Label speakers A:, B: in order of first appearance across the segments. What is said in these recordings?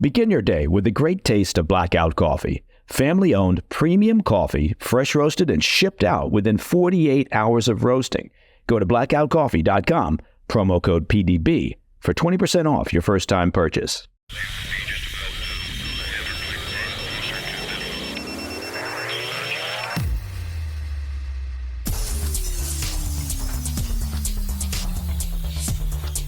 A: Begin your day with the great taste of Blackout Coffee. Family-owned premium coffee, fresh roasted and shipped out within 48 hours of roasting. Go to blackoutcoffee.com, promo code PDB, for 20% off your first-time purchase.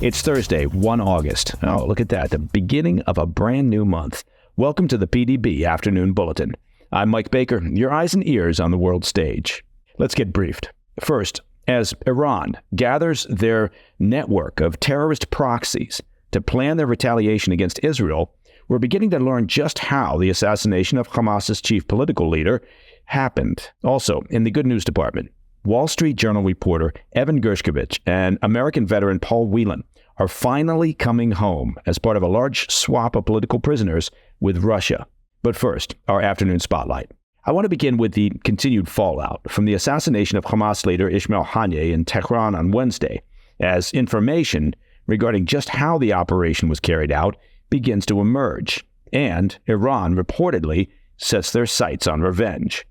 A: It's Thursday, 1 August. Oh, look at that, the beginning of a brand new month. Welcome to the PDB Afternoon Bulletin. I'm Mike Baker, your eyes and ears on the world stage. Let's get briefed. First, as Iran gathers their network of terrorist proxies to plan their retaliation against Israel, we're beginning to learn just how the assassination of Hamas's chief political leader happened. Also, in the good news department, Wall Street Journal reporter Evan Gershkovich and American veteran Paul Whelan are finally coming home as part of a large swap of political prisoners with Russia. But first, our afternoon spotlight. I want to begin with the continued fallout from the assassination of Hamas leader Ismail Haniyeh in Tehran on Wednesday, as information regarding just how the operation was carried out begins to emerge, and Iran reportedly sets their sights on revenge.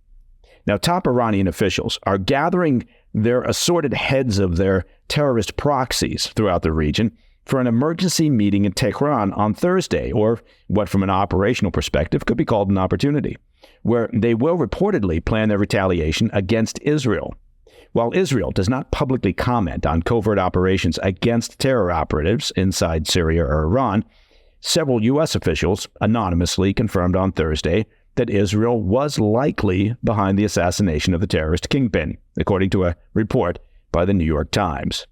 A: Now, top Iranian officials are gathering their assorted heads of their terrorist proxies throughout the region for an emergency meeting in Tehran on Thursday, or what from an operational perspective could be called an opportunity, where they will reportedly plan their retaliation against Israel. While Israel does not publicly comment on covert operations against terror operatives inside Syria or Iran, several U.S. officials anonymously confirmed on Thursday that Israel was likely behind the assassination of the terrorist kingpin, according to a report by the New York Times.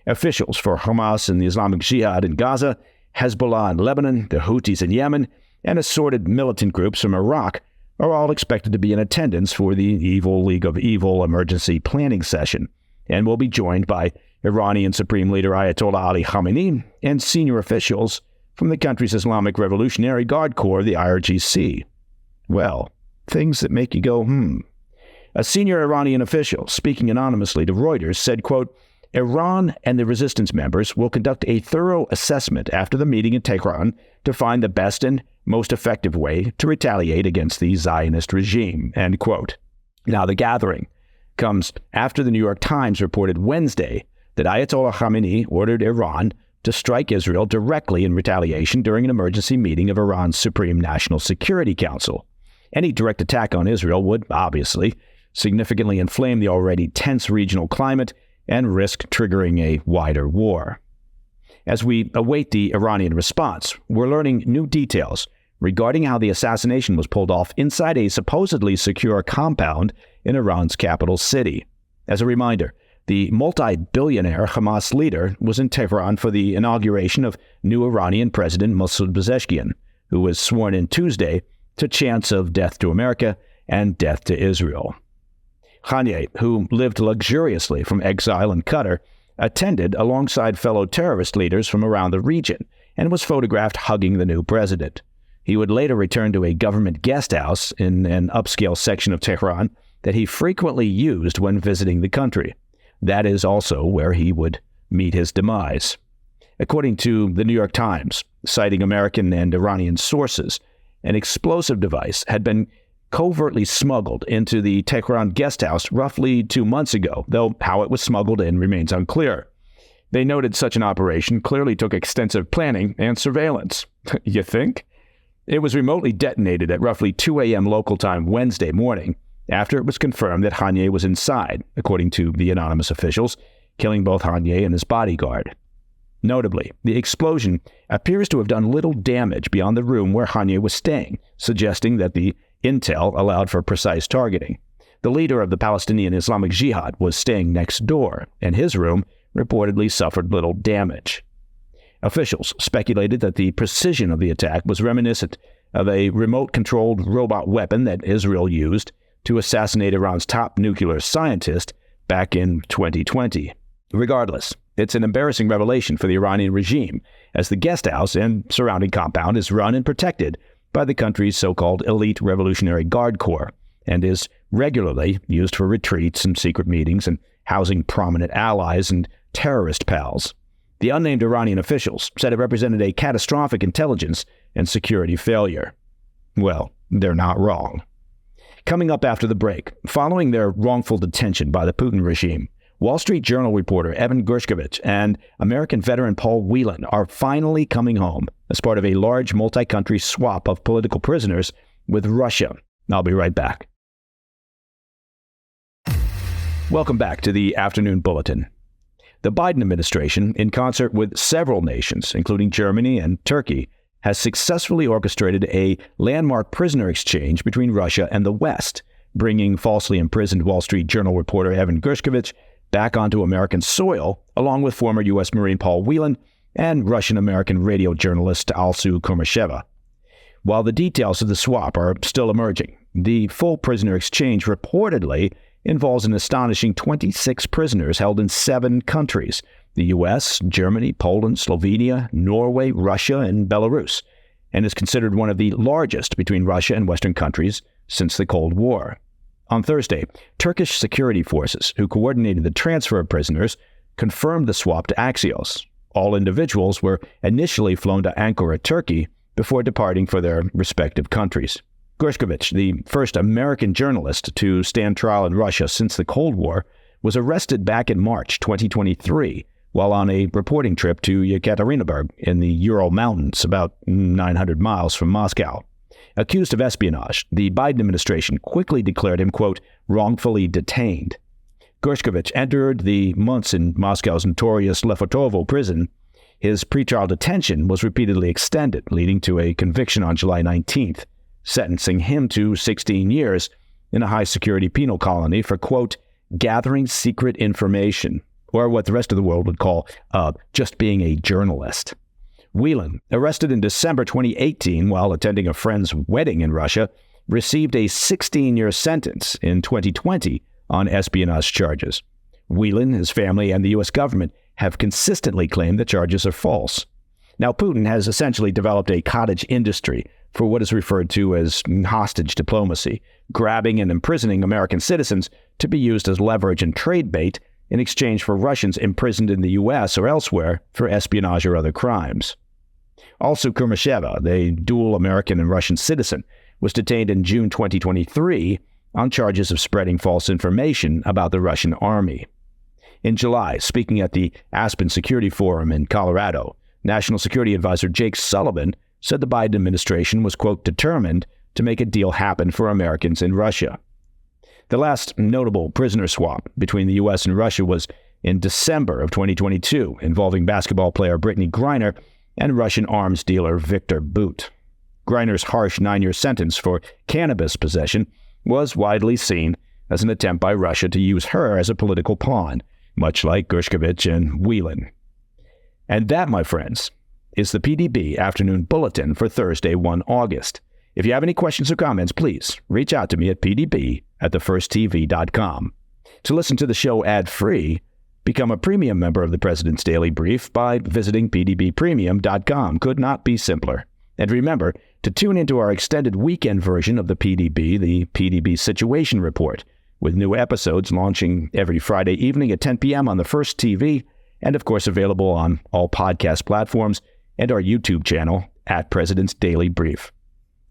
A: Officials for Hamas and the Islamic Jihad in Gaza, Hezbollah in Lebanon, the Houthis in Yemen, and assorted militant groups from Iraq are all expected to be in attendance for the Evil League of Evil emergency planning session, and will be joined by Iranian Supreme Leader Ayatollah Ali Khamenei and senior officials from the country's Islamic Revolutionary Guard Corps, the IRGC. Well, things that make you go, A senior Iranian official, speaking anonymously to Reuters, said, quote, Iran and the resistance members will conduct a thorough assessment after the meeting in Tehran to find the best and most effective way to retaliate against the Zionist regime, end quote. Now, the gathering comes after the New York Times reported Wednesday that Ayatollah Khamenei ordered Iran to strike Israel directly in retaliation during an emergency meeting of Iran's Supreme National Security Council. Any direct attack on Israel would, obviously, significantly inflame the already tense regional climate and risk triggering a wider war. As we await the Iranian response, we're learning new details regarding how the assassination was pulled off inside a supposedly secure compound in Iran's capital city. As a reminder, the multi-billionaire Hamas leader was in Tehran for the inauguration of new Iranian President Masoud Pezeshkian, who was sworn in Tuesday to chants of death to America and death to Israel. Haniyeh, who lived luxuriously from exile in Qatar, attended alongside fellow terrorist leaders from around the region and was photographed hugging the new president. He would later return to a government guest house in an upscale section of Tehran that he frequently used when visiting the country. That is also where he would meet his demise. According to the New York Times, citing American and Iranian sources, an explosive device had been covertly smuggled into the Tehran guest house roughly 2 months ago, though how it was smuggled in remains unclear. They noted such an operation clearly took extensive planning and surveillance. You think? It was remotely detonated at roughly 2 a.m. local time Wednesday morning, after it was confirmed that Haniyeh was inside, according to the anonymous officials, killing both Haniyeh and his bodyguard. Notably, the explosion appears to have done little damage beyond the room where Haniyeh was staying, suggesting that the intel allowed for precise targeting. The leader of the Palestinian Islamic Jihad was staying next door, and his room reportedly suffered little damage. Officials speculated that the precision of the attack was reminiscent of a remote-controlled robot weapon that Israel used to assassinate Iran's top nuclear scientist back in 2020. Regardless, it's an embarrassing revelation for the Iranian regime, as the guest house and surrounding compound is run and protected by the country's so-called elite Revolutionary Guard Corps, and is regularly used for retreats and secret meetings and housing prominent allies and terrorist pals. The unnamed Iranian officials said it represented a catastrophic intelligence and security failure. Well, they're not wrong. Coming up after the break, following their wrongful detention by the Putin regime, Wall Street Journal reporter Evan Gershkovich and American veteran Paul Whelan are finally coming home as part of a large multi-country swap of political prisoners with Russia. I'll be right back. Welcome back to the Afternoon Bulletin. The Biden administration, in concert with several nations, including Germany and Turkey, has successfully orchestrated a landmark prisoner exchange between Russia and the West, bringing falsely imprisoned Wall Street Journal reporter Evan Gershkovich back onto American soil, along with former U.S. Marine Paul Whelan and Russian-American radio journalist Alsu Kurmasheva. While the details of the swap are still emerging, the full prisoner exchange reportedly involves an astonishing 26 prisoners held in 7 countries: the U.S., Germany, Poland, Slovenia, Norway, Russia, and Belarus, and is considered one of the largest between Russia and Western countries since the Cold War. On Thursday, Turkish security forces, who coordinated the transfer of prisoners, confirmed the swap to Axios. All individuals were initially flown to Ankara, Turkey, before departing for their respective countries. Gershkovich, the first American journalist to stand trial in Russia since the Cold War, was arrested back in March 2023 while on a reporting trip to Yekaterinburg in the Ural Mountains, about 900 miles from Moscow. Accused of espionage, the Biden administration quickly declared him, quote, wrongfully detained. Gershkovich entered the months in Moscow's notorious Lefortovo prison. His pretrial detention was repeatedly extended, leading to a conviction on July 19th, sentencing him to 16 years in a high-security penal colony for, quote, gathering secret information, or what the rest of the world would call just being a journalist. Whelan, arrested in December 2018 while attending a friend's wedding in Russia, received a 16-year sentence in 2020 on espionage charges. Whelan, his family, and the U.S. government have consistently claimed the charges are false. Now, Putin has essentially developed a cottage industry for what is referred to as hostage diplomacy, grabbing and imprisoning American citizens to be used as leverage and trade bait in exchange for Russians imprisoned in the U.S. or elsewhere for espionage or other crimes. Also, Kurmasheva, the dual American and Russian citizen, was detained in June 2023 on charges of spreading false information about the Russian army. In July, speaking at the Aspen Security Forum in Colorado, National Security Advisor Jake Sullivan said the Biden administration was, quote, determined to make a deal happen for Americans in Russia. The last notable prisoner swap between the U.S. and Russia was in December of 2022, involving basketball player Brittany Griner and Russian arms dealer Victor Bout. Griner's harsh 9-year sentence for cannabis possession was widely seen as an attempt by Russia to use her as a political pawn, much like Gershkovich and Whelan. And that, my friends, is the PDB Afternoon Bulletin for Thursday, 1 August. If you have any questions or comments, please reach out to me at pdb@thefirsttv.com. To listen to the show ad-free, become a premium member of the President's Daily Brief by visiting pdbpremium.com. Could not be simpler. And remember to tune into our extended weekend version of the PDB Situation Report, with new episodes launching every Friday evening at 10 p.m. on the First TV, and of course available on all podcast platforms and our YouTube channel at President's Daily Brief.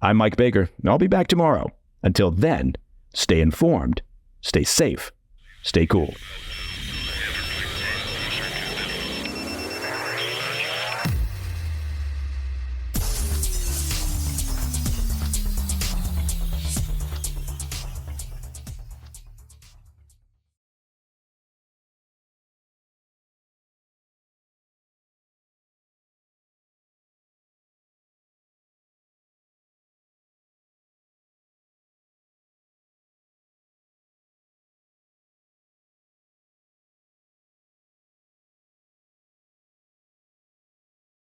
A: I'm Mike Baker, and I'll be back tomorrow. Until then, stay informed, stay safe, stay cool.